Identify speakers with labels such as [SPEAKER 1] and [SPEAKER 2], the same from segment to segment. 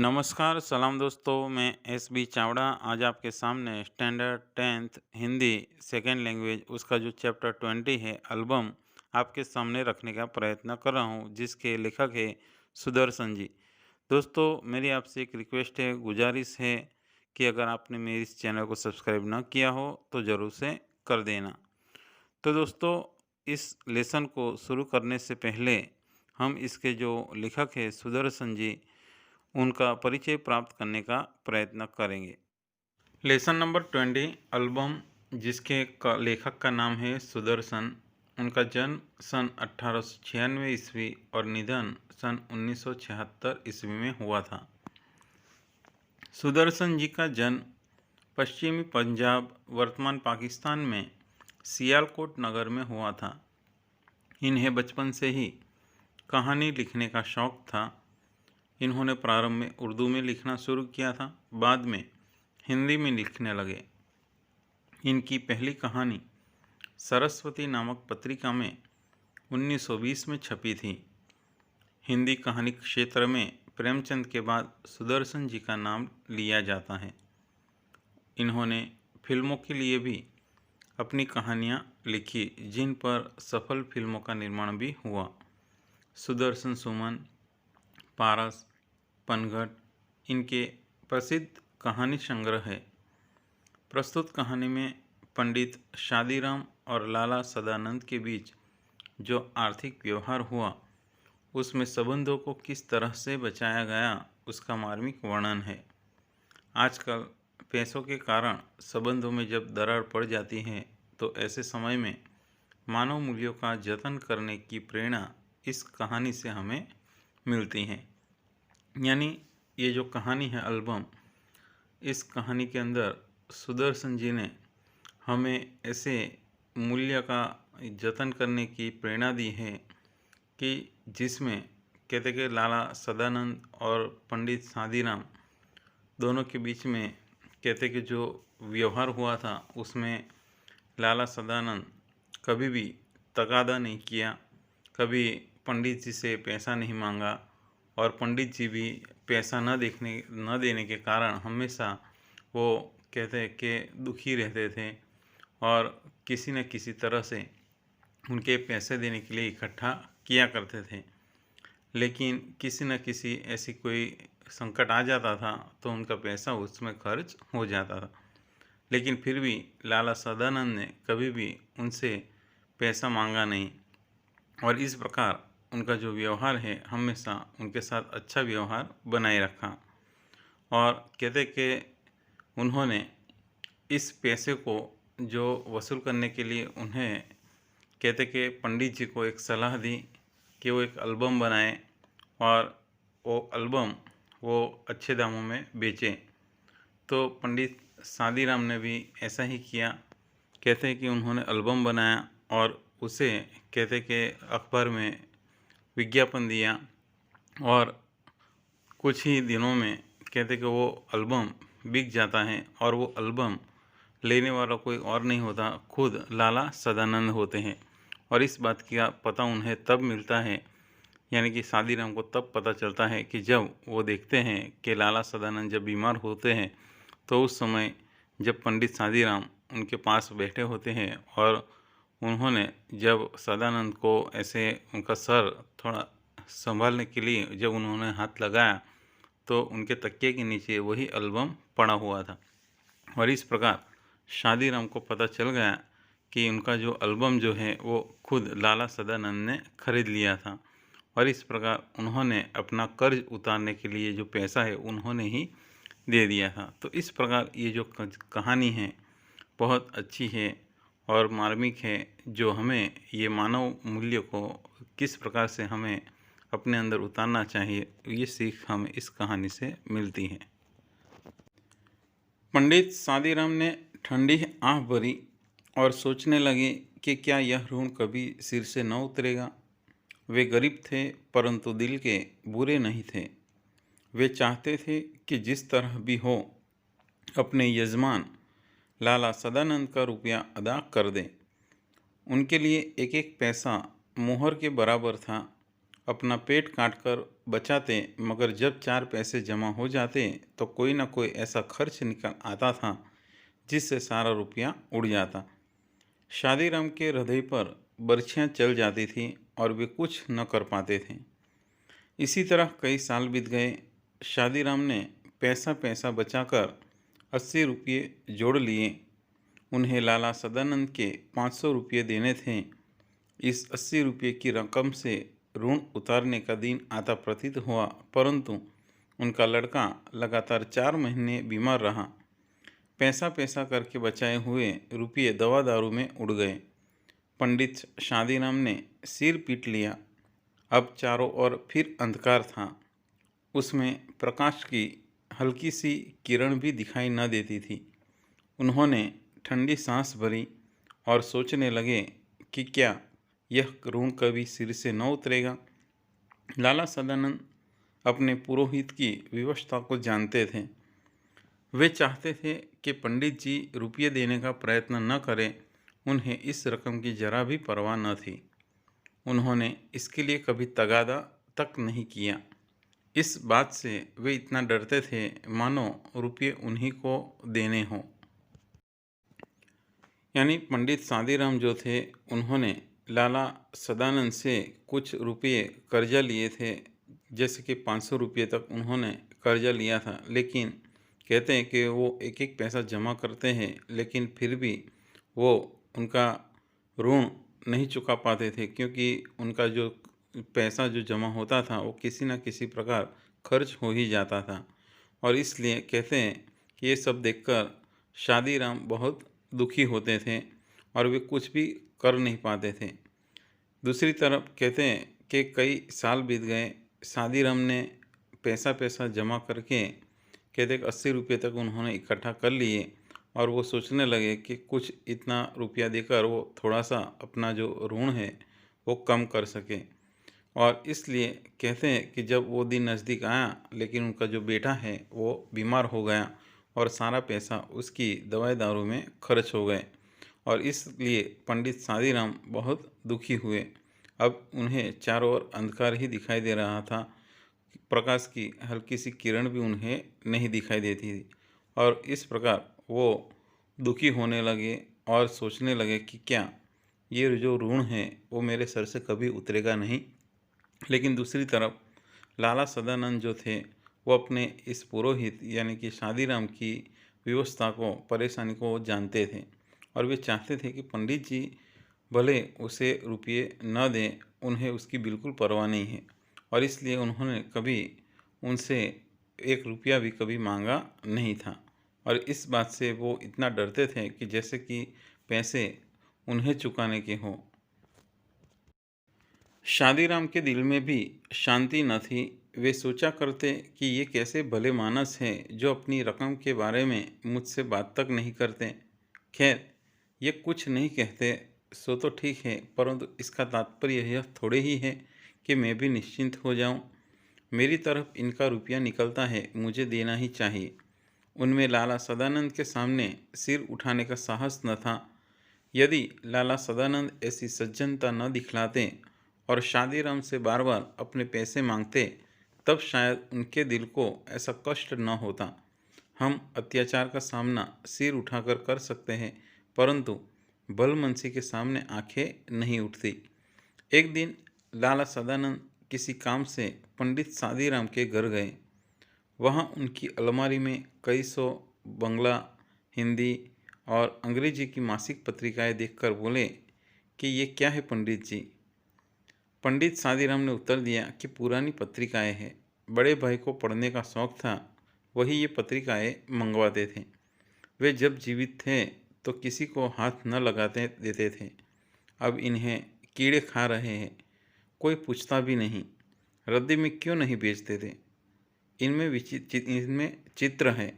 [SPEAKER 1] नमस्कार, सलाम दोस्तों। मैं एस बी चावड़ा आज आपके सामने standard 10th Hindi second language उसका जो चैप्टर 20 है एल्बम आपके सामने रखने का प्रयत्न कर रहा हूँ, जिसके लेखक है सुदर्शन जी। दोस्तों, मेरी आपसे एक रिक्वेस्ट है, गुजारिश है कि अगर आपने मेरे इस चैनल को सब्सक्राइब ना किया हो तो ज़रूर से कर देना। तो दोस्तों, इस लेसन को शुरू करने से पहले हम इसके जो लेखक है सुदर्शन जी, उनका परिचय प्राप्त करने का प्रयत्न करेंगे। लेसन नंबर 20 एल्बम, जिसके लेखक का नाम है सुदर्शन। उनका जन्म सन 1896 ईस्वी और निधन सन 1976 ईस्वी में हुआ था। सुदर्शन जी का जन्म पश्चिमी पंजाब वर्तमान पाकिस्तान में सियालकोट नगर में हुआ था। इन्हें बचपन से ही कहानी लिखने का शौक था। इन्होंने प्रारंभ में उर्दू में लिखना शुरू किया था, बाद में हिंदी में लिखने लगे। इनकी पहली कहानी सरस्वती नामक पत्रिका में 1920 में छपी थी। हिंदी कहानी क्षेत्र में प्रेमचंद के बाद सुदर्शन जी का नाम लिया जाता है। इन्होंने फिल्मों के लिए भी अपनी कहानियाँ लिखी, जिन पर सफल फिल्मों का निर्माण भी हुआ। सुदर्शन सुमन, पारस, पनघट इनके प्रसिद्ध कहानी संग्रह है। प्रस्तुत कहानी में पंडित शादीराम और लाला सदानंद के बीच जो आर्थिक व्यवहार हुआ, उसमें संबंधों को किस तरह से बचाया गया, उसका मार्मिक वर्णन है। आजकल पैसों के कारण संबंधों में जब दरार पड़ जाती है, तो ऐसे समय में मानव मूल्यों का जतन करने की प्रेरणा इस कहानी से हमें मिलती है। यानी ये जो कहानी है एल्बम, इस कहानी के अंदर सुदर्शन जी ने हमें ऐसे मूल्य का जतन करने की प्रेरणा दी है कि जिसमें कहते कि लाला सदानंद और पंडित शादीराम दोनों के बीच में कहते कि जो व्यवहार हुआ था, उसमें लाला सदानंद कभी भी तगादा नहीं किया, कभी पंडित जी से पैसा नहीं मांगा, और पंडित जी भी पैसा न देने के कारण हमेशा वो कहते हैं कि दुखी रहते थे और किसी न किसी तरह से उनके पैसे देने के लिए इकट्ठा किया करते थे। लेकिन किसी न किसी ऐसी कोई संकट आ जाता था तो उनका पैसा उसमें खर्च हो जाता था। लेकिन फिर भी लाला सदानंद ने कभी भी उनसे पैसा मांगा नहीं, और इस प्रकार उनका जो व्यवहार है हमेशा उनके साथ अच्छा व्यवहार बनाए रखा। और कहते कि उन्होंने इस पैसे को जो वसूल करने के लिए उन्हें कहते कि पंडित जी को एक सलाह दी कि वो एक एल्बम बनाएं और वो एल्बम वो अच्छे दामों में बेचें। तो पंडित शादीराम ने भी ऐसा ही किया। कहते हैं कि उन्होंने एल्बम बनाया और उसे कहते कि अखबार में विज्ञापन दिया, और कुछ ही दिनों में कहते कि वो एल्बम बिक जाता है, और वो एल्बम लेने वाला कोई और नहीं होता, खुद लाला सदानंद होते हैं। और इस बात का पता उन्हें तब मिलता है, यानी कि शादीराम को तब पता चलता है कि जब वो देखते हैं कि लाला सदानंद जब बीमार होते हैं, तो उस समय जब पंडित शादीराम उनके पास बैठे होते हैं और उन्होंने जब सदानंद को ऐसे उनका सर थोड़ा संभालने के लिए जब उन्होंने हाथ लगाया, तो उनके तकिए के नीचे वही एल्बम पड़ा हुआ था। और इस प्रकार शादीराम को पता चल गया कि उनका जो एल्बम जो है वो खुद लाला सदानंद ने खरीद लिया था, और इस प्रकार उन्होंने अपना कर्ज उतारने के लिए जो पैसा है उन्होंने ही दे दिया था। तो इस प्रकार ये जो कहानी है बहुत अच्छी है और मार्मिक है, जो हमें ये मानव मूल्य को किस प्रकार से हमें अपने अंदर उतारना चाहिए, ये सीख हमें इस कहानी से मिलती है। पंडित शादीराम ने ठंडी आह भरी और सोचने लगे कि क्या यह ऋण कभी सिर से न उतरेगा। वे गरीब थे, परंतु दिल के बुरे नहीं थे। वे चाहते थे कि जिस तरह भी हो अपने यजमान लाला सदानंद का रुपया अदा कर दें। उनके लिए एक एक पैसा मोहर के बराबर था, अपना पेट काट कर बचाते, मगर जब 4 पैसे जमा हो जाते तो कोई ना कोई ऐसा खर्च निकल आता था जिससे सारा रुपया उड़ जाता। शादीराम के हृदय पर बर्छियाँ चल जाती थी और वे कुछ न कर पाते थे। इसी तरह कई साल बीत गए। शादीराम ने पैसा पैसा बचाकर 80 रुपये जोड़ लिए। उन्हें लाला सदानंद के 500 रुपये देने थे। इस 80 रुपये की रकम से ऋण उतारने का दिन आता प्रतीत हुआ, परंतु उनका लड़का लगातार 4 महीने बीमार रहा। पैसा पैसा करके बचाए हुए रुपये दवा दारू में उड़ गए। पंडित शादीराम ने सिर पीट लिया। अब चारों ओर फिर अंधकार था। उसमें प्रकाश की हल्की सी किरण भी दिखाई न देती थी। उन्होंने ठंडी सांस भरी और सोचने लगे कि क्या यह ऋण कभी सिर से न उतरेगा। लाला सदानंद अपने पुरोहित की विवशता को जानते थे। वे चाहते थे कि पंडित जी रुपये देने का प्रयत्न न करें। उन्हें इस रकम की जरा भी परवाह न थी। उन्होंने इसके लिए कभी तगादा तक नहीं किया। इस बात से वे इतना डरते थे मानो रुपये उन्हीं को देने हों। यानी पंडित शादीराम जो थे, उन्होंने लाला सदानंद से कुछ रुपये कर्जा लिए थे, जैसे कि 500 रुपये तक उन्होंने कर्जा लिया था। लेकिन कहते हैं कि वो एक एक पैसा जमा करते हैं, लेकिन फिर भी वो उनका ऋण नहीं चुका पाते थे, क्योंकि उनका जो पैसा जो जमा होता था वो किसी न किसी प्रकार खर्च हो ही जाता था। और इसलिए कहते हैं कि ये सब देखकर शादीराम बहुत दुखी होते थे और वे कुछ भी कर नहीं पाते थे। दूसरी तरफ कहते हैं कि कई साल बीत गए। शादीराम ने पैसा पैसा जमा करके कहते हैं 80 रुपये तक उन्होंने इकट्ठा कर लिए और वो सोचने लगे कि कुछ इतना रुपया देकर वो थोड़ा सा अपना जो ऋण है वो कम कर सके। और इसलिए कहते हैं कि जब वो दिन नज़दीक आया, लेकिन उनका जो बेटा है वो बीमार हो गया और सारा पैसा उसकी दवाई दारू में खर्च हो गए। और इसलिए पंडित शादीराम बहुत दुखी हुए। अब उन्हें चारों ओर अंधकार ही दिखाई दे रहा था। प्रकाश की हल्की सी किरण भी उन्हें नहीं दिखाई देती थी। और इस प्रकार वो दुखी होने लगे और सोचने लगे कि क्या ये जो ऋण है वो मेरे सर से कभी उतरेगा नहीं। लेकिन दूसरी तरफ लाला सदानंद जो थे, वो अपने इस पुरोहित यानी कि शादीराम की व्यवस्था को, परेशानी को जानते थे और वे चाहते थे कि पंडित जी भले उसे रुपये न दें, उन्हें उसकी बिल्कुल परवाह नहीं है। और इसलिए उन्होंने कभी उनसे 1 रुपया भी कभी मांगा नहीं था। और इस बात से वो इतना डरते थे कि जैसे कि पैसे उन्हें चुकाने के हों। शादीराम के दिल में भी शांति न थी। वे सोचा करते कि ये कैसे भले मानस हैं जो अपनी रकम के बारे में मुझसे बात तक नहीं करते। खैर, ये कुछ नहीं कहते सो तो ठीक है, परंतु इसका तात्पर्य यह थोड़े ही है कि मैं भी निश्चिंत हो जाऊं। मेरी तरफ इनका रुपया निकलता है, मुझे देना ही चाहिए। उनमें लाला सदानंद के सामने सिर उठाने का साहस न था। यदि लाला सदानंद ऐसी सज्जनता न दिखलाते और शादीराम से बार बार अपने पैसे मांगते, तब शायद उनके दिल को ऐसा कष्ट न होता। हम अत्याचार का सामना सिर उठाकर कर सकते हैं, परंतु बलमनसी के सामने आंखें नहीं उठती। एक दिन लाला सदानंद किसी काम से पंडित शादीराम के घर गए। वहाँ उनकी अलमारी में कई सौ बंगला, हिंदी और अंग्रेजी की मासिक पत्रिकाएं देखकर बोले कि ये क्या है पंडित जी। पंडित शादीराम ने उत्तर दिया कि पुरानी पत्रिकाएं हैं। बड़े भाई को पढ़ने का शौक़ था, वही ये पत्रिकाएं मंगवाते थे। वे जब जीवित थे तो किसी को हाथ न लगाते देते थे। अब इन्हें कीड़े खा रहे हैं, कोई पूछता भी नहीं। रद्दी में क्यों नहीं बेचते थे? इनमें चित्र है।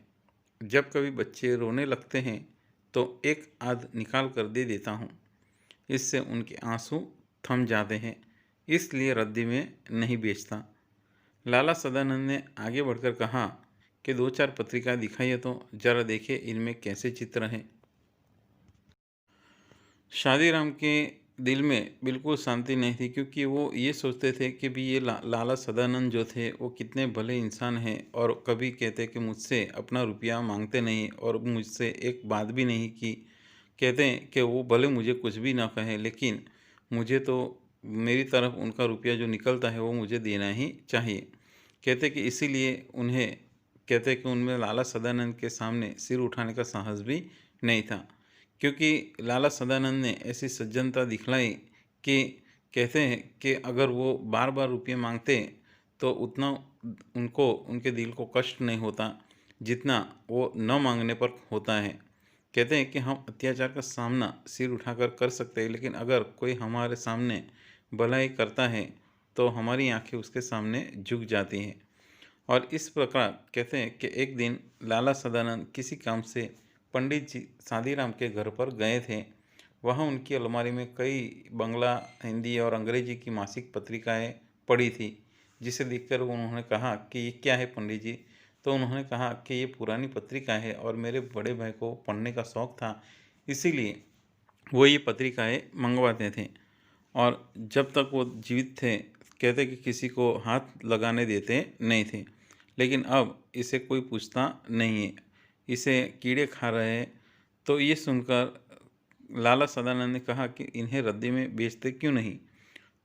[SPEAKER 1] जब कभी बच्चे रोने लगते हैं तो एक आध निकाल कर दे देता हूँ, इससे उनके आंसू थम जाते हैं, इसलिए रद्दी में नहीं बेचता। लाला सदानंद ने आगे बढ़कर कहा कि 2-4 पत्रिका दिखाइए तो जरा देखे इनमें कैसे चित्र हैं। शादीराम के दिल में बिल्कुल शांति नहीं थी, क्योंकि वो ये सोचते थे कि भी ये लाला सदानंद जो थे वो कितने भले इंसान हैं, और कभी कहते कि मुझसे अपना रुपया मांगते नहीं, और मुझसे एक बात भी नहीं की। कहते हैं कि वो भले मुझे कुछ भी ना कहें, लेकिन मुझे तो मेरी तरफ उनका रुपया जो निकलता है वो मुझे देना ही चाहिए। कहते कि इसीलिए उन्हें, कहते कि उनमें लाला सदानंद के सामने सिर उठाने का साहस भी नहीं था, क्योंकि लाला सदानंद ने ऐसी सज्जनता दिखलाई कि कहते हैं कि अगर वो बार बार रुपये मांगते तो उतना उनको, उनके दिल को कष्ट नहीं होता जितना वो न मांगने पर होता है। कहते हैं कि हम अत्याचार का सामना सिर उठाकर कर सकते हैं, लेकिन अगर कोई हमारे सामने भलाई करता है तो हमारी आंखें उसके सामने झुक जाती हैं। और इस प्रकार कहते हैं कि एक दिन लाला सदानंद किसी काम से पंडित जी शादीराम के घर पर गए थे। वहाँ उनकी अलमारी में कई बंगला, हिंदी और अंग्रेजी की मासिक पत्रिकाएं पड़ी थी, जिसे देखकर उन्होंने कहा कि ये क्या है पंडित जी। तो उन्होंने कहा कि ये पुरानी पत्रिका है और मेरे बड़े भाई को पढ़ने का शौक़ था, इसीलिए वो ये पत्रिकाएं मंगवाते थे, और जब तक वो जीवित थे कहते कि किसी को हाथ लगाने देते नहीं थे। लेकिन अब इसे कोई पूछता नहीं है, इसे कीड़े खा रहे हैं। तो ये सुनकर लाला सदानंद ने कहा कि इन्हें रद्दी में बेचते क्यों नहीं।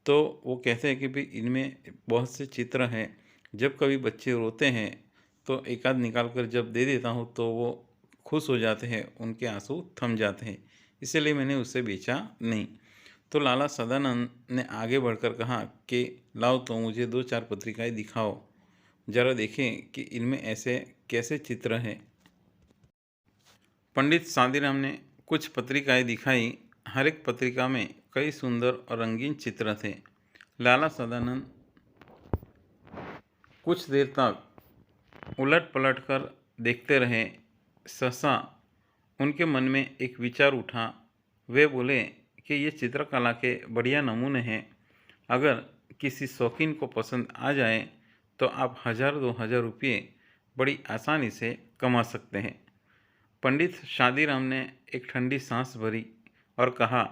[SPEAKER 1] तो वो कहते हैं कि भाई इनमें बहुत से चित्र हैं, जब कभी बच्चे रोते हैं तो एक आध निकाल कर जब दे देता हूँ तो वो खुश हो जाते हैं, उनके आंसू थम जाते हैं, इसीलिए मैंने उसे बेचा नहीं। तो लाला सदानंद ने आगे बढ़कर कहा कि लाओ तो मुझे दो चार पत्रिकाएं दिखाओ, जरा देखें कि इनमें ऐसे कैसे चित्र हैं। पंडित शादीराम ने कुछ पत्रिकाएं दिखाई। हर एक पत्रिका में कई सुंदर और रंगीन चित्र थे। लाला सदानंद कुछ देर तक उलट पलट कर देखते रहे। सहसा उनके मन में एक विचार उठा। वे बोले कि ये चित्रकला के बढ़िया नमूने हैं, अगर किसी शौकीन को पसंद आ जाए तो आप 1000-2000 रुपये बड़ी आसानी से कमा सकते हैं। पंडित शादीराम ने एक ठंडी सांस भरी और कहा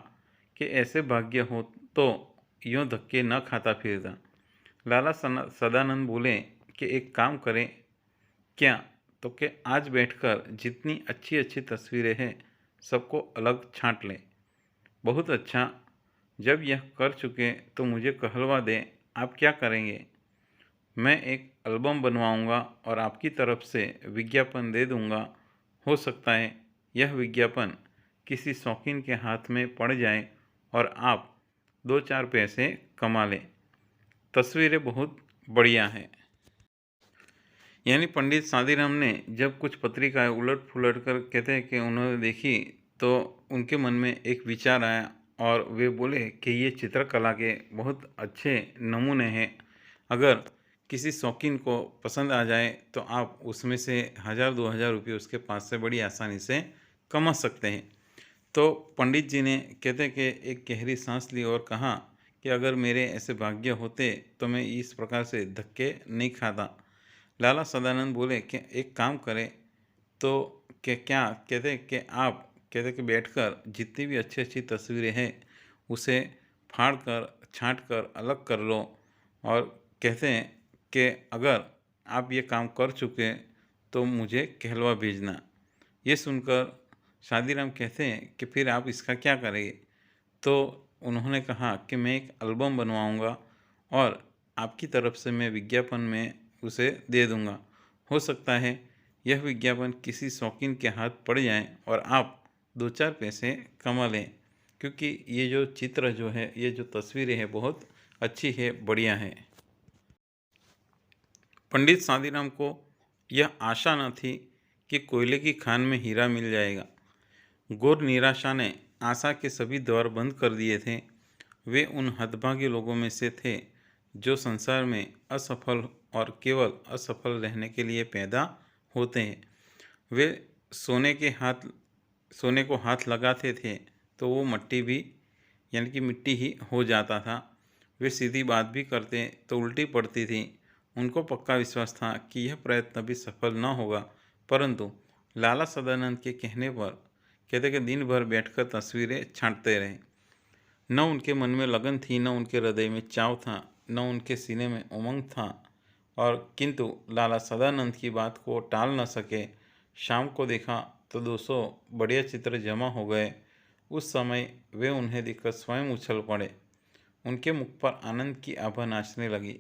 [SPEAKER 1] कि ऐसे भाग्य हो तो यूँ धक्के न खाता फिरता। लाला सदानंद बोले कि एक काम करें क्या, तो कि आज बैठकर जितनी अच्छी अच्छी तस्वीरें हैं सबको अलग छांट लें। बहुत अच्छा, जब यह कर चुके तो मुझे कहलवा दें। आप क्या करेंगे? मैं एक एल्बम बनवाऊंगा और आपकी तरफ से विज्ञापन दे दूंगा। हो सकता है यह विज्ञापन किसी शौकीन के हाथ में पड़ जाए और आप दो चार पैसे कमा लें। तस्वीरें बहुत बढ़िया हैं। यानी पंडित शादीराम ने जब कुछ पत्रिकाएं उलट पुलट कर कहते हैं कि उन्होंने देखी, तो उनके मन में एक विचार आया और वे बोले कि ये चित्रकला के बहुत अच्छे नमूने हैं, अगर किसी शौकीन को पसंद आ जाए तो आप उसमें से 1000-2000 रुपये उसके पास से बड़ी आसानी से कमा सकते हैं। तो पंडित जी ने कहते कि एक गहरी सांस ली और कहा कि अगर मेरे ऐसे भाग्य होते तो मैं इस प्रकार से धक्के नहीं खाता। लाला सदानंद बोले कि एक काम करें तो क्या कहते कि आप कहते कि बैठकर जितनी भी अच्छी अच्छी तस्वीरें हैं उसे फाड़ कर छांट कर अलग कर लो, और कहते हैं कि अगर आप ये काम कर चुके तो मुझे कहलवा भेजना। ये सुनकर शादीराम कहते हैं कि फिर आप इसका क्या करेंगे? तो उन्होंने कहा कि मैं एक एल्बम बनवाऊंगा और आपकी तरफ से मैं विज्ञापन में उसे दे दूंगा। हो सकता है यह विज्ञापन किसी शौकीन के हाथ पड़ जाए और आप दो चार पैसे कमा लें, क्योंकि ये जो चित्र जो है, ये जो तस्वीरें हैं बहुत अच्छी है, बढ़िया है। पंडित शादीराम को यह आशा न थी कि कोयले की खान में हीरा मिल जाएगा। घोर निराशा ने आशा के सभी द्वार बंद कर दिए थे। वे उन हतभागे लोगों में से थे जो संसार में असफल और केवल असफल रहने के लिए पैदा होते हैं। वे सोने को हाथ लगाते थे तो वो मट्टी भी, यानी कि मिट्टी ही हो जाता था। वे सीधी बात भी करते तो उल्टी पड़ती थी। उनको पक्का विश्वास था कि यह प्रयत्न भी सफल न होगा, परंतु लाला सदानंद के कहने पर कहते कि दिन भर बैठकर तस्वीरें छांटते रहे। न उनके मन में लगन थी, न उनके हृदय में चाव था, न उनके सीने में उमंग था। और किंतु लाला सदानंद की बात को टाल न सके। शाम को देखा तो 200 बढ़िया चित्र जमा हो गए। उस समय वे उन्हें देखकर स्वयं उछल पड़े। उनके मुख पर आनंद की आभा नाचने लगी।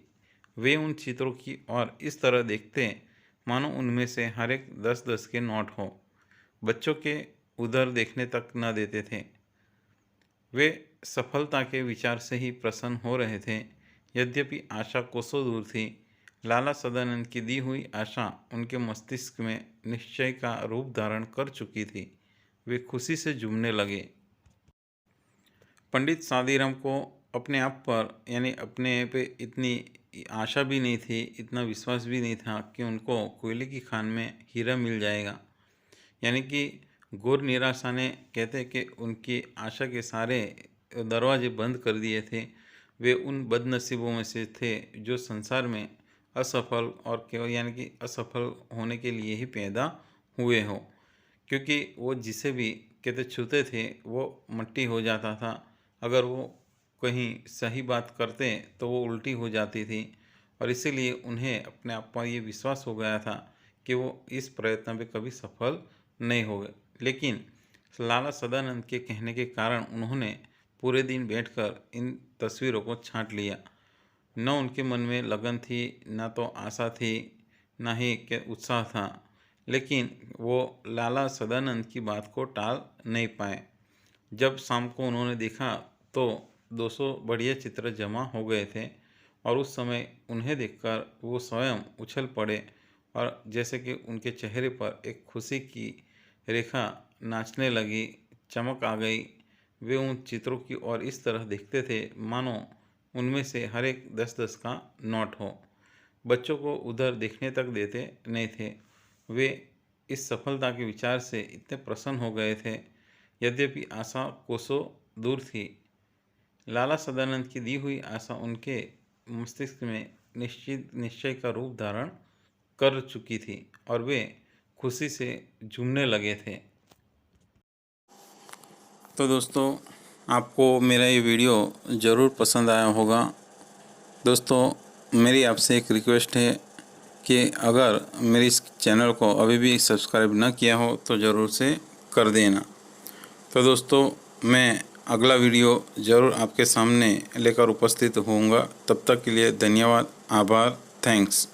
[SPEAKER 1] वे उन चित्रों की ओर इस तरह देखते मानो उनमें से हर एक 10-10 के नोट हो। बच्चों के उधर देखने तक न देते थे। वे सफलता के विचार से ही प्रसन्न हो रहे थे। यद्यपि आशा कोसों दूर थी, लाला सदानंद की दी हुई आशा उनके मस्तिष्क में निश्चय का रूप धारण कर चुकी थी। वे खुशी से झूमने लगे। पंडित सादीराम को अपने आप पर यानी अपने पे इतनी आशा भी नहीं थी, इतना विश्वास भी नहीं था कि उनको कोयले की खान में हीरा मिल जाएगा। यानी कि घोर निराशा ने कहते कि उनकी आशा के सारे दरवाजे बंद कर दिए थे। वे उन बदनसीबों में से थे जो संसार में असफल और केवल यानी कि असफल होने के लिए ही पैदा हुए हो, क्योंकि वो जिसे भी कहते छूते थे वो मट्टी हो जाता था। अगर वो कहीं सही बात करते तो वो उल्टी हो जाती थी। और इसीलिए उन्हें अपने आप पर ये विश्वास हो गया था कि वो इस प्रयत्न में कभी सफल नहीं हो गए। लेकिन लाला सदानंद के कहने के कारण उन्होंने पूरे दिन बैठकर इन तस्वीरों को छांट लिया। न उनके मन में लगन थी, न तो आशा थी, न ही के उत्साह था। लेकिन वो लाला सदानंद की बात को टाल नहीं पाए। जब शाम को उन्होंने देखा तो 200 बढ़िया चित्र जमा हो गए थे। और उस समय उन्हें देखकर वो स्वयं उछल पड़े और जैसे कि उनके चेहरे पर एक खुशी की रेखा नाचने लगी, चमक आ गई। वे उन चित्रों की ओर इस तरह देखते थे मानो उनमें से हर एक 10-10 का नोट हो। बच्चों को उधर देखने तक देते नहीं थे। वे इस सफलता के विचार से इतने प्रसन्न हो गए थे। यद्यपि आशा कोसों दूर थी, लाला सदानंद की दी हुई आशा उनके मस्तिष्क में निश्चय का रूप धारण कर चुकी थी और वे खुशी से झूमने लगे थे। तो दोस्तों, आपको मेरा ये वीडियो ज़रूर पसंद आया होगा। दोस्तों, मेरी आपसे एक रिक्वेस्ट है कि अगर मेरे इस चैनल को अभी भी सब्सक्राइब न किया हो तो ज़रूर से कर देना। तो दोस्तों, मैं अगला वीडियो ज़रूर आपके सामने लेकर उपस्थित होऊंगा। तब तक के लिए धन्यवाद, आभार, थैंक्स।